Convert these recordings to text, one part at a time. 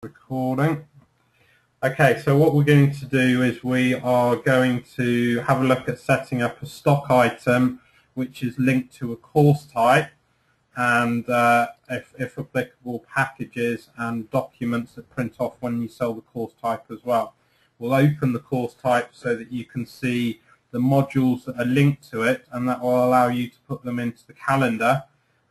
Recording. Okay, so what we're going to do is we are going to have a look at setting up a stock item which is linked to a course type and if applicable packages and documents that print off when you sell the course type as well. We'll open the course type so that you can see the modules that are linked to it, and that will allow you to put them into the calendar.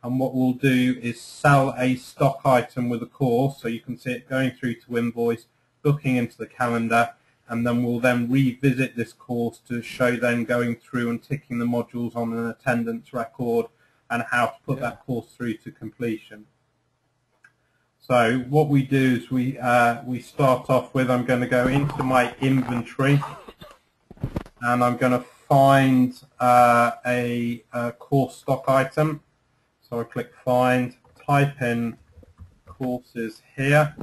And what we'll do is sell a stock item with a course, so you can see it going through to invoice, booking into the calendar, and then we'll then revisit this course to show then going through and ticking the modules on an attendance record and how to put that course through to completion. So what we do is we start off with, I'm going to go into my inventory and I'm going to find a course stock item. So I click find, type in courses here,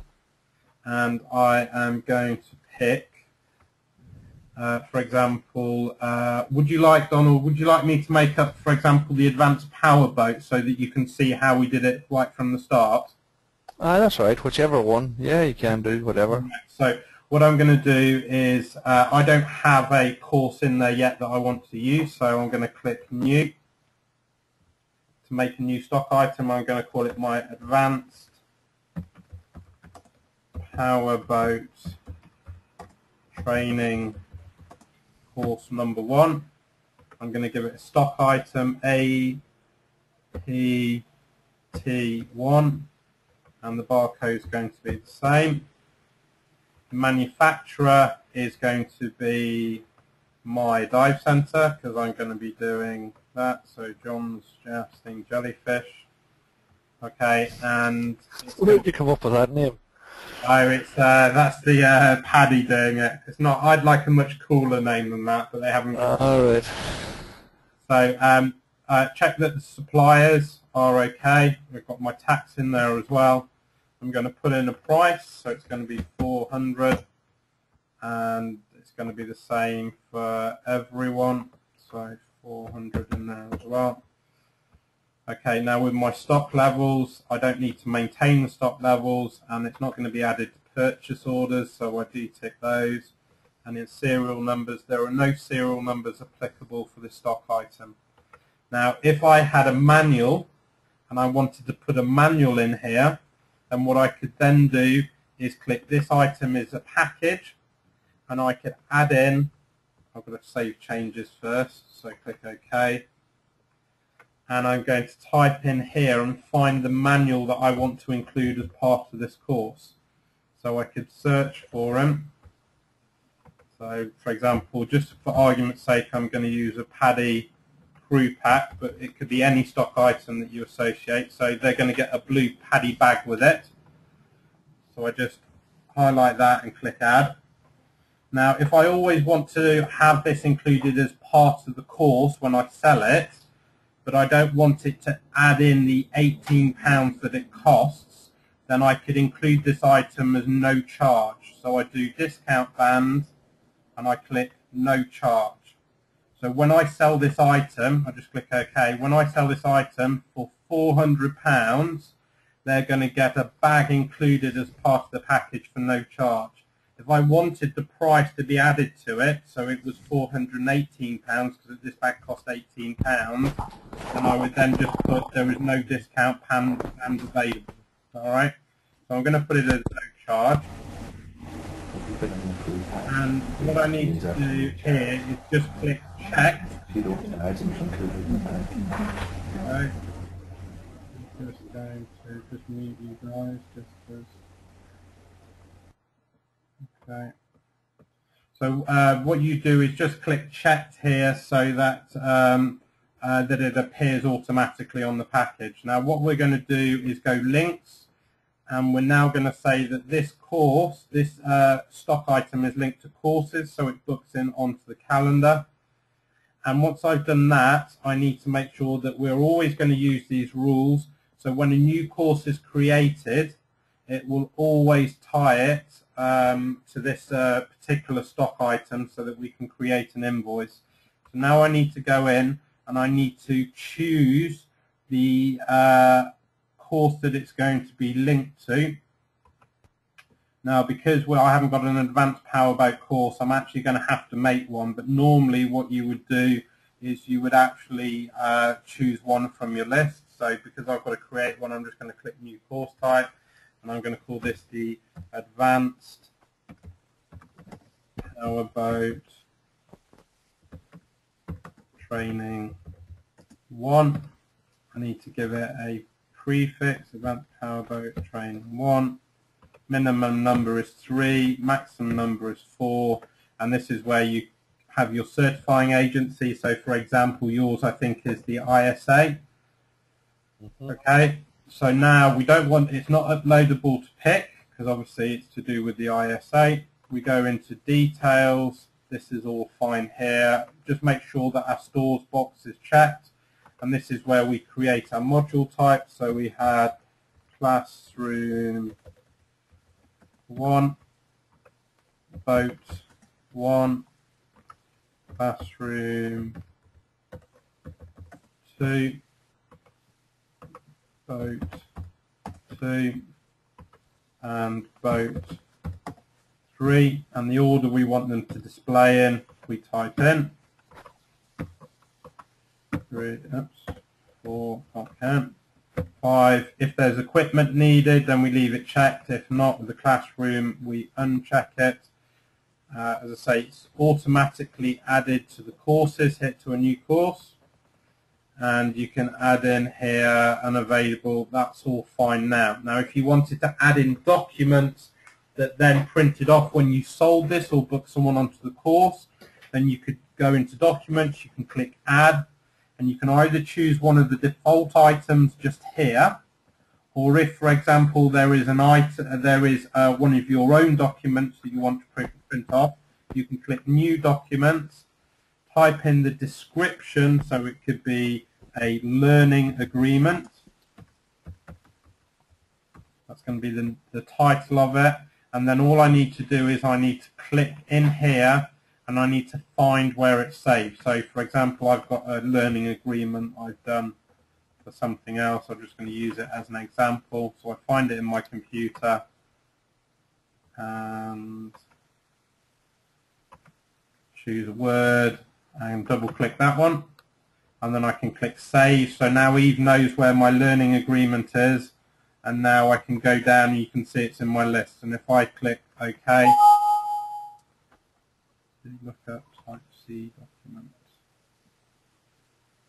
and I am going to pick, for example, would you like, Donald, would you like me to make up, for example, the advanced power boat so that you can see how we did it right from the start? That's right, whichever one. Yeah, you can do whatever. So what I'm going to do is, I don't have a course in there yet that I want to use, so I'm going to click new. To make a new stock item, I'm going to call it my advanced powerboat training course number 1. I'm going to give it a stock item APT1, and the barcode is going to be the same. The manufacturer is going to be my dive center because I'm going to be doing that. So John's Jousting Jellyfish. Okay, and Where did you come up with that name? Oh, it's that's the Paddy doing it. It's not. I'd like a much cooler name than that, but they haven't. All right. So check that the suppliers are okay. We've got my tax in there as well. I'm going to put in a price, so it's going to be 400, and it's going to be the same for everyone. So 400 in there as well. Okay, now with my stock levels, I don't need to maintain the stock levels, and it's not going to be added to purchase orders, so I do tick those. And in serial numbers, there are no serial numbers applicable for this stock item. Now, if I had a manual and I wanted to put a manual in here, then what I could then do is click this item is a package, and I could add in, I've got to save changes first, so click OK. And I'm going to type in here and find the manual that I want to include as part of this course. So I could search for them. So for example, just for argument's sake, I'm going to use a Paddy crew pack, but it could be any stock item that you associate. So they're going to get a blue Paddy bag with it. So I just highlight that and click add. Now if I always want to have this included as part of the course when I sell it, but I don't want it to add in the £18 that it costs, then I could include this item as no charge. So I do discount band and I click no charge. So when I sell this item, I just click OK. When I sell this item for £400, they're going to get a bag included as part of the package for no charge. If I wanted the price to be added to it, so it was £418 because this bag cost £18, then I would then just put there is no discount and available. Alright, so I'm going to put it as no charge. And what I need to do here is just click check. Okay. Just going to just mute you guys just as. Okay. So what you do is just click checked here so that that it appears automatically on the package. Now what we're going to do is go links, and we're now going to say that this course, this stock item is linked to courses, so it books in onto the calendar. And once I've done that, I need to make sure that we're always going to use these rules. So when a new course is created, it will always tie it to this particular stock item so that we can create an invoice. So now I need to go in and I need to choose the course that it's going to be linked to. Now, because I haven't got an advanced powerboat course, I'm actually going to have to make one, but normally what you would do is you would actually choose one from your list. So because I've got to create one, I'm just going to click new course type, and I'm going to call this the Advanced Powerboat Training 1. I need to give it a prefix, Advanced Powerboat Training 1. Minimum number is 3, maximum number is 4, and this is where you have your certifying agency. So for example, yours I think is the ISA. Okay, so now we don't want, it's not uploadable to pick because obviously it's to do with the ISA. We go into details, this is all fine here. Just make sure that our stores box is checked, and this is where we create our module type. So we had classroom 1, boat 1, classroom 2, boat 2, and boat 3, and the order we want them to display in, we type in 3, 4, can't count, 5. If there's equipment needed, then we leave it checked. If not, with the classroom, we uncheck it. As I say, it's automatically added to the courses. Hit to a new course, and you can add in here unavailable. That's all fine now. Now, if you wanted to add in documents that then printed off when you sold this or booked someone onto the course, then you could go into documents. You can click add. And you can either choose one of the default items just here, or if, for example, there is an item, one of your own documents that you want to print off, you can click New Documents, type in the description, so it could be a learning agreement. That's going to be the title of it, and then all I need to do is I need to click in here, and I need to find where it's saved. So, for example, I've got a learning agreement I've done for something else. I'm just going to use it as an example. So I find it in my computer and choose a word and double click that one. And then I can click Save. So now Eve knows where my learning agreement is. And now I can go down and you can see it's in my list. And if I click OK, look up type C documents.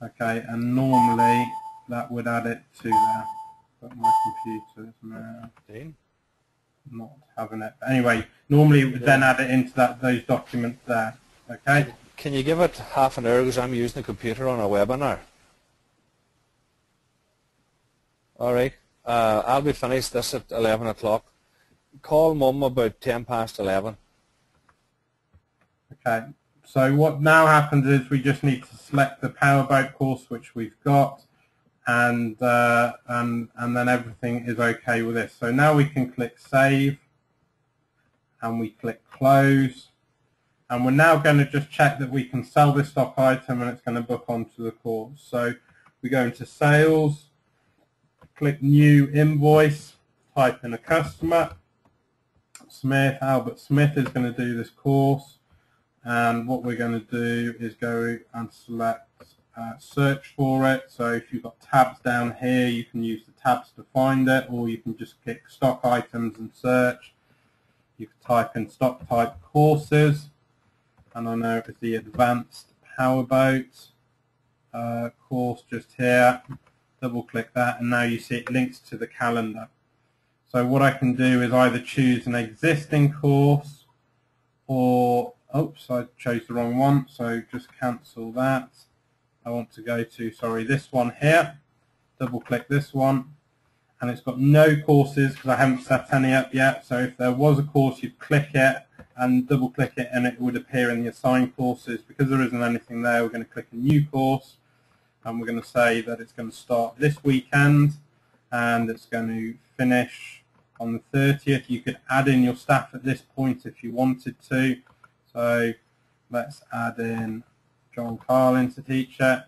Okay, and normally that would add it to there, but my computer is now not having it. But anyway, normally it would then add it into those documents there. Okay. Can you give it half an hour because I'm using the computer on a webinar? All right. I'll be finished this at 11 o'clock. Call Mum about 10 past 11. Okay, so what now happens is we just need to select the powerboat course which we've got, and then everything is okay with this. So now we can click Save, and we click Close, and we're now going to just check that we can sell this stock item and it's going to book onto the course. So we go into Sales, click New Invoice, type in a customer, Smith, Albert Smith is going to do this course. And what we're going to do is go and select search for it. So if you've got tabs down here, you can use the tabs to find it, or you can just click stock items and search. You can type in stock type courses, and I know it's the Advanced Powerboat course just here. Double click that, and now you see it links to the calendar. So what I can do is either choose an existing course, or oops, I chose the wrong one, so just cancel that. I want to go to, sorry, this one here. Double click this one, and it's got no courses because I haven't set any up yet. So if there was a course, you'd click it and double click it and it would appear in the assigned courses. Because there isn't anything there, we're going to click a new course, and we're going to say that it's going to start this weekend and it's going to finish on the 30th. You could add in your staff at this point if you wanted to. So let's add in John Carlin to teach it.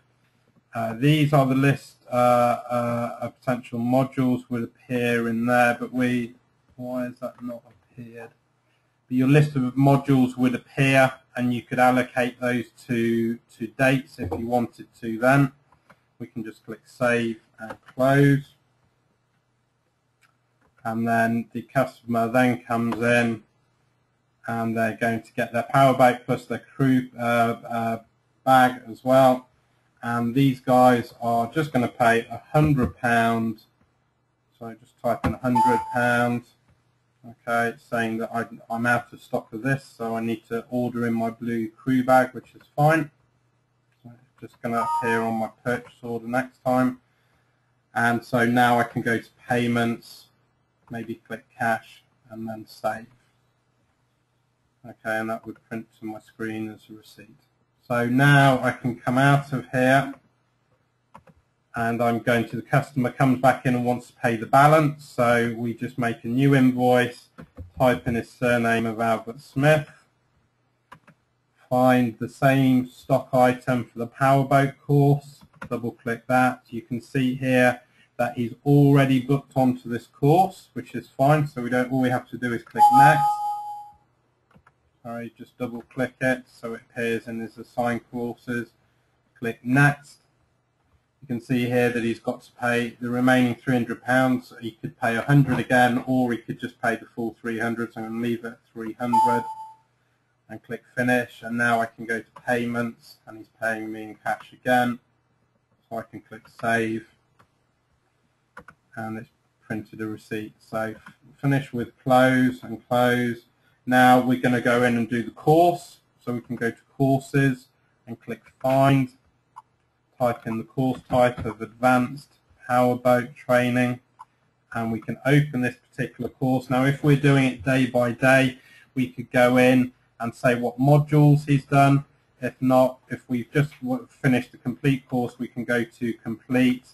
These are the list of potential modules will appear in there, but why is that not appeared. But your list of modules would appear, and you could allocate those to dates if you wanted to then. We can just click Save and Close. And then the customer then comes in, and they're going to get their power bike plus their crew bag as well. And these guys are just going to pay £100. So just type in £100. Okay, it's saying that I'm out of stock of this, so I need to order in my blue crew bag, which is fine. So it's just going to appear on my purchase order next time. And so now I can go to payments, maybe click cash, and then save. Okay, and that would print to my screen as a receipt. So now I can come out of here, and I'm going to the customer comes back in and wants to pay the balance. So we just make a new invoice, type in his surname of Albert Smith, find the same stock item for the powerboat course, double click that. You can see here that he's already booked onto this course, which is fine. So all we have to do is click next. Sorry, just double click it so it appears in his assigned courses. Click next. You can see here that he's got to pay the remaining £300. He could pay 100 again, or he could just pay the full 300. So I'm going to leave it at 300 and click finish. And now I can go to payments, and he's paying me in cash again. So I can click save, and it's printed a receipt. So finish with close and close. Now we're going to go in and do the course. So we can go to courses and click find. Type in the course type of Advanced Powerboat Training, and we can open this particular course. Now if we're doing it day by day, we could go in and say what modules he's done. If not, if we've just finished the complete course, we can go to complete,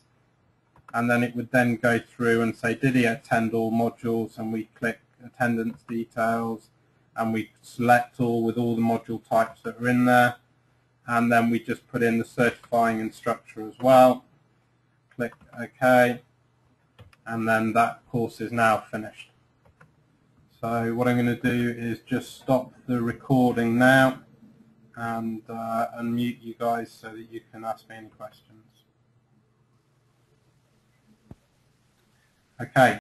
and then it would then go through and say did he attend all modules, and we click attendance details, and we select all with all the module types that are in there. And then we just put in the certifying instructor as well. Click OK, and then that course is now finished. So what I'm going to do is just stop the recording now and unmute you guys so that you can ask me any questions. Okay.